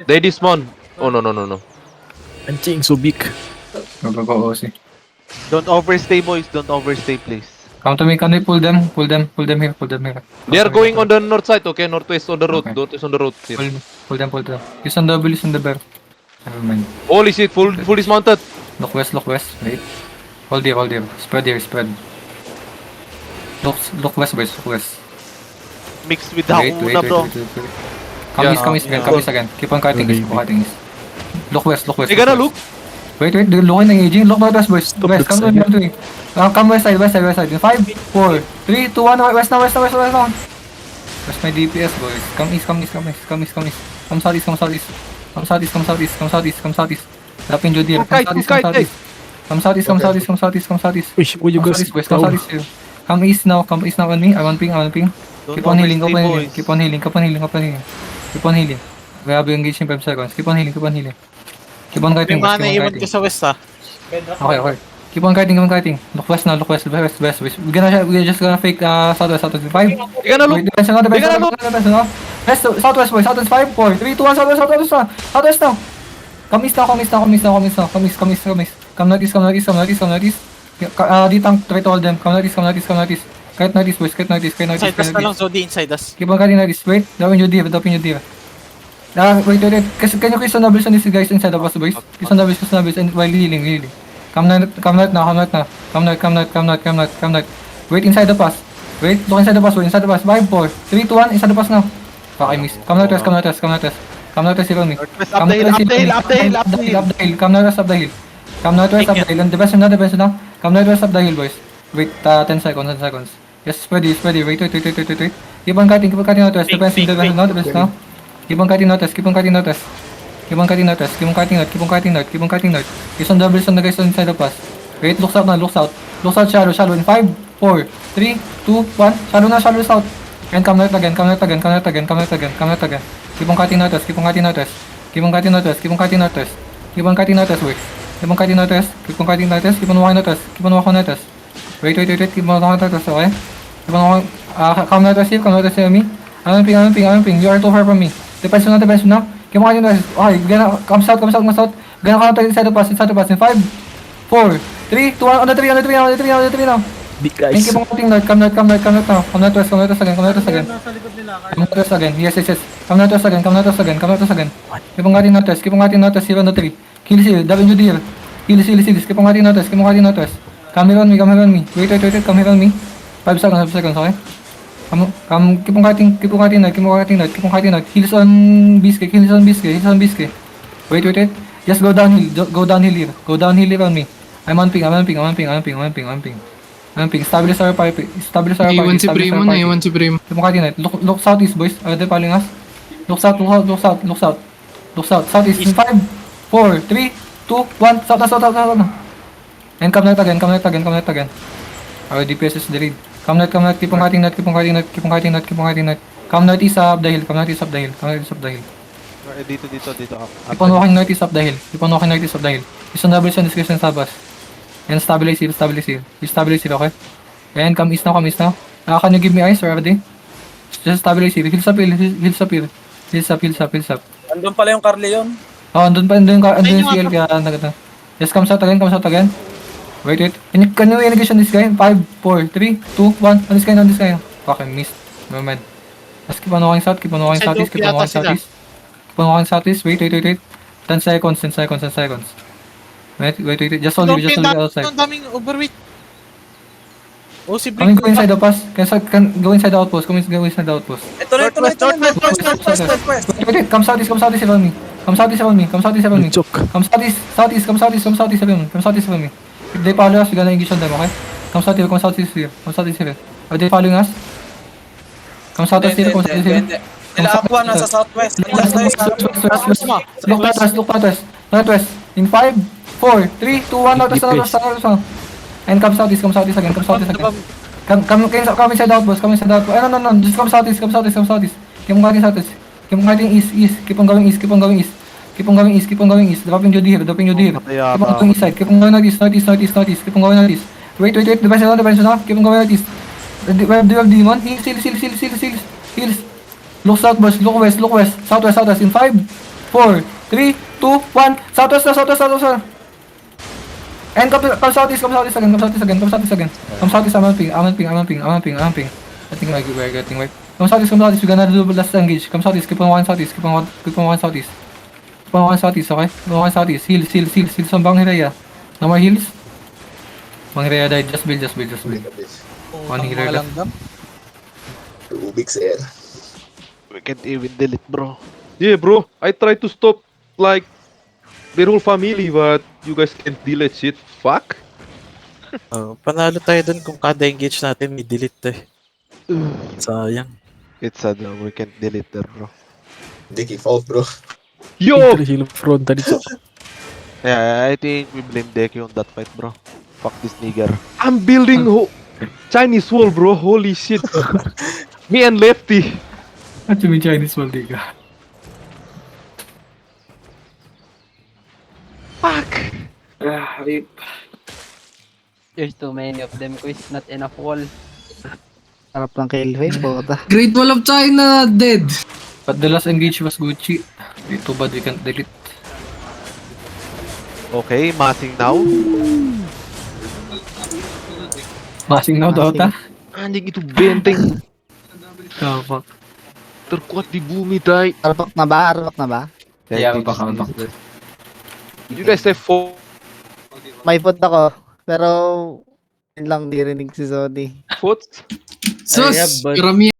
They despawn. Oh no no no no. Anjing, so big. Go, OC. Don't overstay, boys. Don't overstay, please. Come to me, can we pull them here, They are going on the north side, okay? Northwest on the road. Okay. Northwest on the road. Here. Pull them. Use on double, use on the bear. Never mind. Holy shit, full dismounted. Look west, wait. Hold here. Spread. Look west, boys, look west. Mixed with the Wait. Hakuna, bro. Come east again. Keep on cutting east. Look west. They gonna look. Wait, they're looking engaging. Look northwest, boys. West, come to me. Come west side. In 5, 4, 3, 2, 1, west now. West my DPS, boys. Come east. Come southeast. Come southeast. Drop in Judir. Come southeast. Uy, where you guys? West, come southeast here. Come east now on me. I want ping. Don't Keep on healing. overstay, boys. Keep on healing. We have engaged in 5 seconds. Keep on healing. Keep on kiting. May mga naiwan ka sa west ha. Okay. Keep on kiting. Look west. We're just gonna fake southwest. 5. They gonna look. Defense now. West, southwest, boys. Southwest 5, 4, 3, 2, 1. Southwest now. Come east. Come northeast. Ditang try to hold them. Come northeast. Kahit northeast, boys. Inside us na lang, Zodi, inside us. Keep on cutting northeast. Wait, dawin yung deer. Wait. Kasi can you kiss on doubles on these guys inside of us, boys? Kiss on doubles and while healing. Come north now. Wait, inside the pass. Look inside the pass. 5, 4, 3, 2, 1. Inside the pass now. Fuck, I missed. Come northwest, hit on me. Northwest, up the hill. Come northwest, up the hill. And the best now. Come northwest, up the hill, boys. Wait, 10 seconds. Yes, spread it. Wait. Keep on cutting northwest. Defense now. Keep on cutting north. Keep on cutting north. Use on doubles on the guys inside the pass. Wait, looks out, shallow. In 5, 4, 3, 2, 1. Shallow south. And come north again. Keep on cutting north. Keep on cutting north, boys. Keep on walking north. Wait. Keep on walking north, okay? Come north here, me. I'm ping. You are too far from me. Depends on now. Keep on north. Okay, come south. Gonna counter inside the pass. In 5, 4, 3, 2, 1. On the 3 now. Big And guys. keep on cutting north. Come north now. Come northwest again. Yes. Come northwest again. Keep on cutting northwest. Here on the 3. Kill. W deer. Heal. Keep on cutting northwest. Come here on me. Wait. Come here on me. 5 seconds, okay? Keep on cutting north. Heals on biscuit. Wait. Just go downhill here on me. I'm on ping. Stabilize our party. Iwan si Primo. Keep on cutting north. Look southeast, boys. Are they following us? Look south. Southeast. In 5, 4, 3, 2, 1. South. And come north again. Our DPS is delayed. Come north. Keep on cutting north. Come northeast up the hill. Dito. Keep on walking northeast up the hill. Use on doubles on this guys and sabas. And stabilize here. You stabilize here, okay? And come east now. Can you give me ice already? Just stabilize here. Hills up here. Andun pala yung Carleon. Oh, andun yung CL kaya nagata. Just come south again. Wait. Can you engage on this guy? 5, 4, 3, 2, 1. On this guy. Fucking missed. Never mind. Just keep on walking south. Keep on walking southeast. Wait. 10 seconds. Wait. Just hold it outside. Ang daming overweight. Oh, si Can Blink. go inside the pass. Can go inside the outpost. Go inside the outpost. Ito na. Wait. Come southeast around me. Come southeast around me. Joke. Come southeast around me. If they follow us, we're gonna engage on them, okay? Come southeast here. Are they following us? Come southeast here. Nila Aqua nasa southwest. Look northwest. In 5, 4, 3, 2, 1. Northwest. And come southeast again. Come inside the outpost. No. Just come southeast. Keep on cutting east. Keep on going east. Dropping you here. Keep on going east side. Keep on going northeast. Keep on going northeast. Wait. Defense now. Keep on going northeast. We have demon. Heals. Look south, boys. Look west. Southwest. In 5, 4, 3, 2, 1. Southwest na, southwest na. And come southeast again. Come southeast, I'm on ping. I think we're getting wiped. Come southeast, we're gonna do last engage. Come southeast, keep on walking southeast, keep on walking southeast. Keep on walking southeast, okay? Keep on walking southeast. Heals on Banghireya. No more heals. Banghireya died, just build. One healer left. We can't even delete, bro. Yeah, bro. I try to stop like their whole family, but you guys can't delete shit. Fuck. Oh, panalo tayo dun kung kada engage natin may delete eh. Sayang. It's sad, no? We can't delete that, bro. Yo, Heal frontal dito. Yeah, I think we blame Deki on that fight, bro. Fuck this nigger. I'm building Chinese wall, bro. Holy shit. Me and Lefty. What do you mean Chinese wall, diga? Fuck. There's too many of them, quiz. Not enough wall. Harap ng kill face, puta. Great Wall of China, dead. But the last engage was Gucci. Too bad we can't delete. Okay, massing now. Passing now, Dota. Anjing itu benteng Oh, fuck. terkuat di bumi, tay. Arpak na ba? Yeah, I'm back. You guys have 4 May foot ako. Pero, yun lang, di rinig si Zodi. votes? Sus, Ay, yeah, but- karamihan